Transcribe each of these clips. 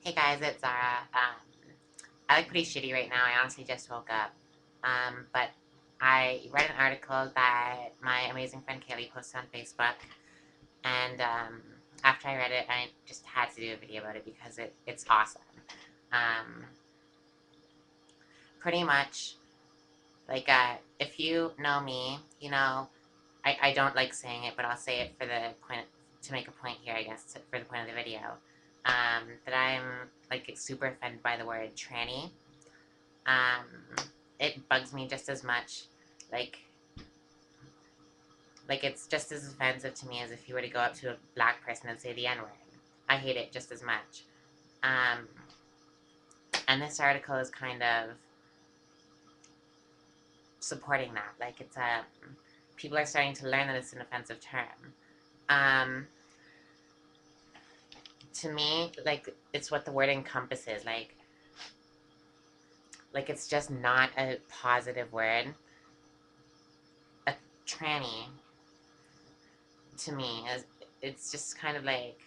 Hey guys, it's Zara. I look pretty shitty right now. I honestly just woke up. But I read an article that my amazing friend Kaylee posted on Facebook, and after I read it, I just had to do a video about it because it's awesome. Um, Pretty much, if you know me, I don't like saying it, but I'll say it for the point to make a point here, I guess, for the point of the video. That I'm like super offended by the word tranny. Um, it bugs me just as much. Like, like it's just as offensive to me as if you were to go up to a black person and say the N word. I hate it just as much. Um, and this article is kind of supporting that. Like, people are starting to learn that it's an offensive term. Um, to me, like, it's what the word encompasses. Like it's just not a positive word. A tranny to me is it's just kind of like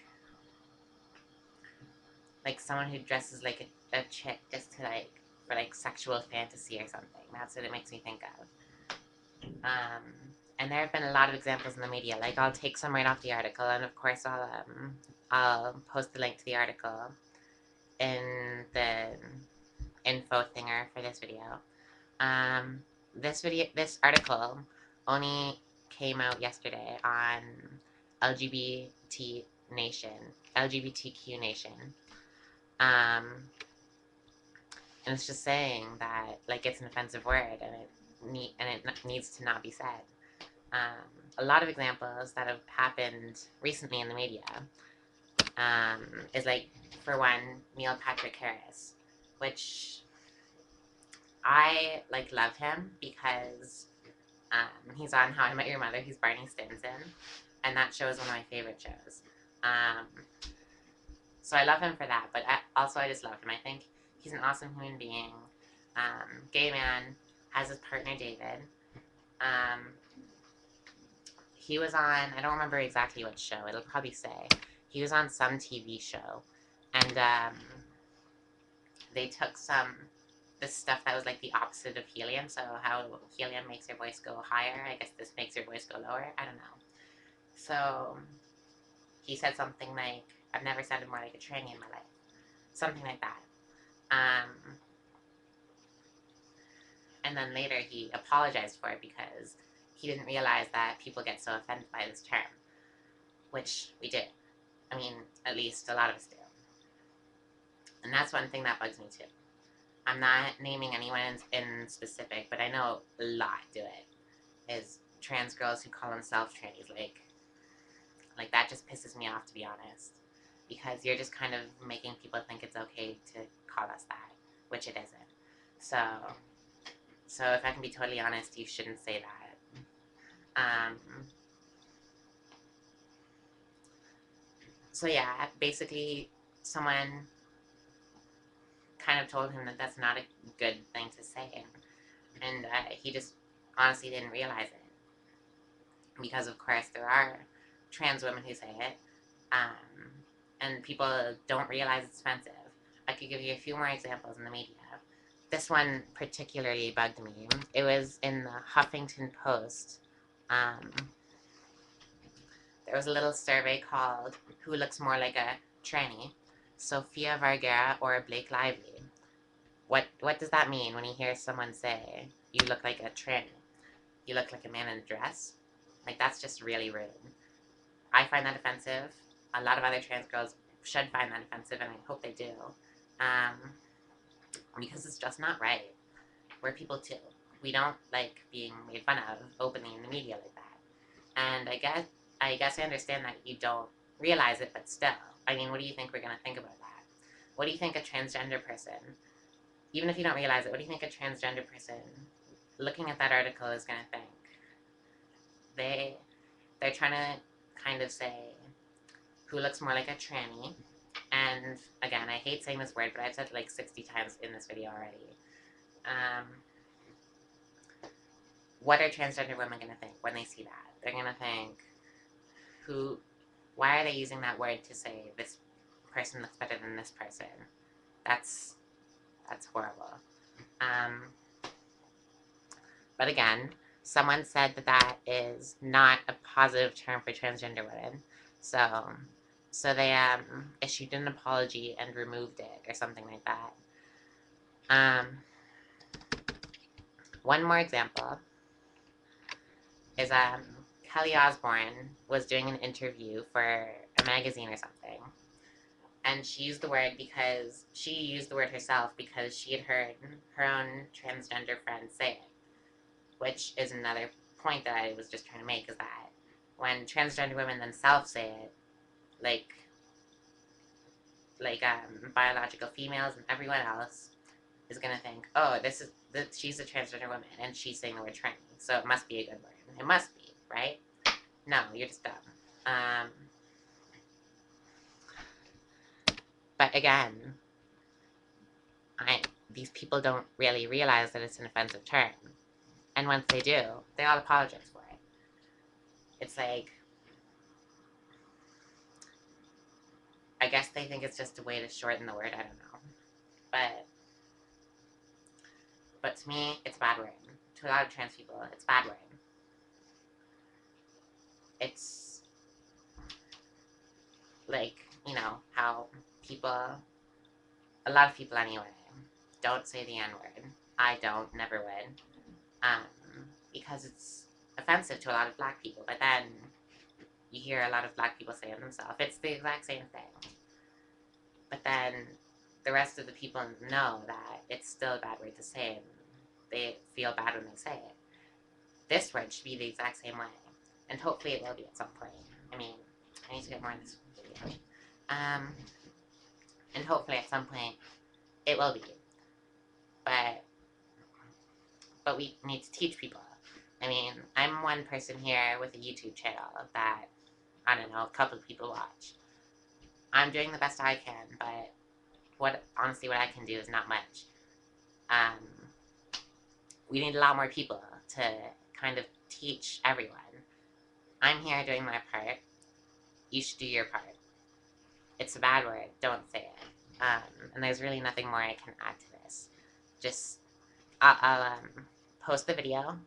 someone who dresses like a chick just to for like sexual fantasy or something. That's what it makes me think of. Um, and there have been a lot of examples in the media. Like I'll take some right off the article, and of course I'll post the link to the article in the info thinger for this video. Um, this article only came out yesterday on LGBT Nation, LGBTQ Nation. Um, and it's just saying that like it's an offensive word and it needs to not be said. A lot of examples that have happened recently in the media is like, for one, Neil Patrick Harris, which I like love him because he's on How I Met Your Mother. He's Barney Stinson, and that show is one of my favorite shows. Um, so I love him for that, but also I just love him. I think he's an awesome human being. Gay man, has his partner David. Um, he was on, I don't remember exactly what show, it'll probably say. He was on some TV show, and they took this stuff that was like the opposite of helium. So how helium makes your voice go higher, I guess this makes your voice go lower. I don't know. So he said something like, "I've never sounded more like a tranny in my life," something like that. And then later he apologized for it because he didn't realize that people get so offended by this term, which we do. I mean, at least a lot of us do. And that's one thing that bugs me too. I'm not naming anyone in specific, but I know a lot do it. Is trans girls who call themselves trannies. Like that just pisses me off, to be honest. Because you're just kind of making people think it's okay to call us that, which it isn't. So if I can be totally honest, you shouldn't say that. So yeah, basically someone kind of told him that that's not a good thing to say, and he just honestly didn't realize it. Because of course there are trans women who say it, and people don't realize it's offensive. I could give you a few more examples in the media. This one particularly bugged me. It was in the Huffington Post. There was a little survey called "Who Looks More Like a Tranny?" Sofia Vergara or Blake Lively. What does that mean when you hear someone say, "You look like a tranny"? You look like a man in a dress? Like, that's just really rude. I find that offensive. A lot of other trans girls should find that offensive, and I hope they do. Because it's just not right. We're people too. We don't like being made fun of openly in the media like that. And I guess I understand that you don't realize it, but still. I mean, what do you think we're going to think about that? What do you think a transgender person, even if you don't realize it, what do you think a transgender person looking at that article is going to think? They're trying to kind of say who looks more like a tranny. And again, I hate saying this word, but I've said it like 60 times in this video already. What are transgender women going to think when they see that? They're going to think, why are they using that word to say this person looks better than this person. That's horrible. But again, someone said that that is not a positive term for transgender women. So they issued an apology and removed it or something like that. One more example is Kelly Osbourne was doing an interview for a magazine or something, and she used the word herself because she had heard her own transgender friend say it, which is another point that I was just trying to make, is that when transgender women themselves say it, like biological females and everyone else is gonna think, oh, she's a transgender woman and she's saying the word tranny, so it must be a good word. It must be, right? No, you're just dumb. But again, these people don't really realize that it's an offensive term, and once they do, they all apologize for it. It's like, I guess they think it's just a way to shorten the word. I don't know, but to me, it's a bad word. To a lot of trans people, it's a bad word. It's like, how a lot of people anyway, don't say the N-word. I don't, never would. Because it's offensive to a lot of black people, but then you hear a lot of black people say it themselves. It's the exact same thing. But then the rest of the people know that it's still a bad word to say, and they feel bad when they say it. This word should be the exact same way, and hopefully it will be at some point. I mean, I need to get more in this video. And hopefully at some point it will be. But we need to teach people. I mean, I'm one person here with a YouTube channel that, I don't know, a couple of people watch. I'm doing the best I can, but honestly what I can do is not much. We need a lot more people to kind of teach everyone. I'm here doing my part. You should do your part. It's a bad word. Don't say it. And there's really nothing more I can add to this. Just, I'll post the video.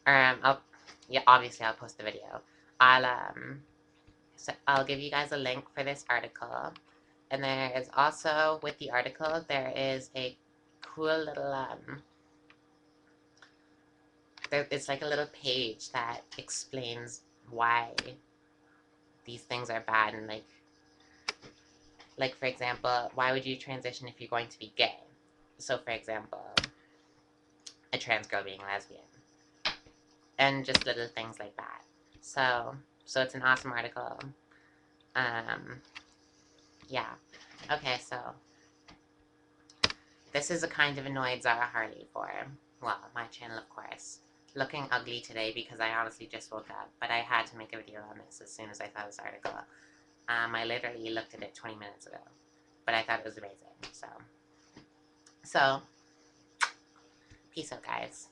Obviously I'll post the video. I'll give you guys a link for this article. And there is also, with the article, there is a cool little, it's like a little page that explains why these things are bad, and like for example, why would you transition if you're going to be gay? So for example, a trans girl being lesbian, and just little things like that. So it's an awesome article. Yeah. Okay, so this is a kind of annoyed ZaraHarley for, well, my channel, of course. Looking ugly today because I honestly just woke up, but I had to make a video on this as soon as I saw this article. I literally looked at it 20 minutes ago, but I thought it was amazing. So peace out, guys.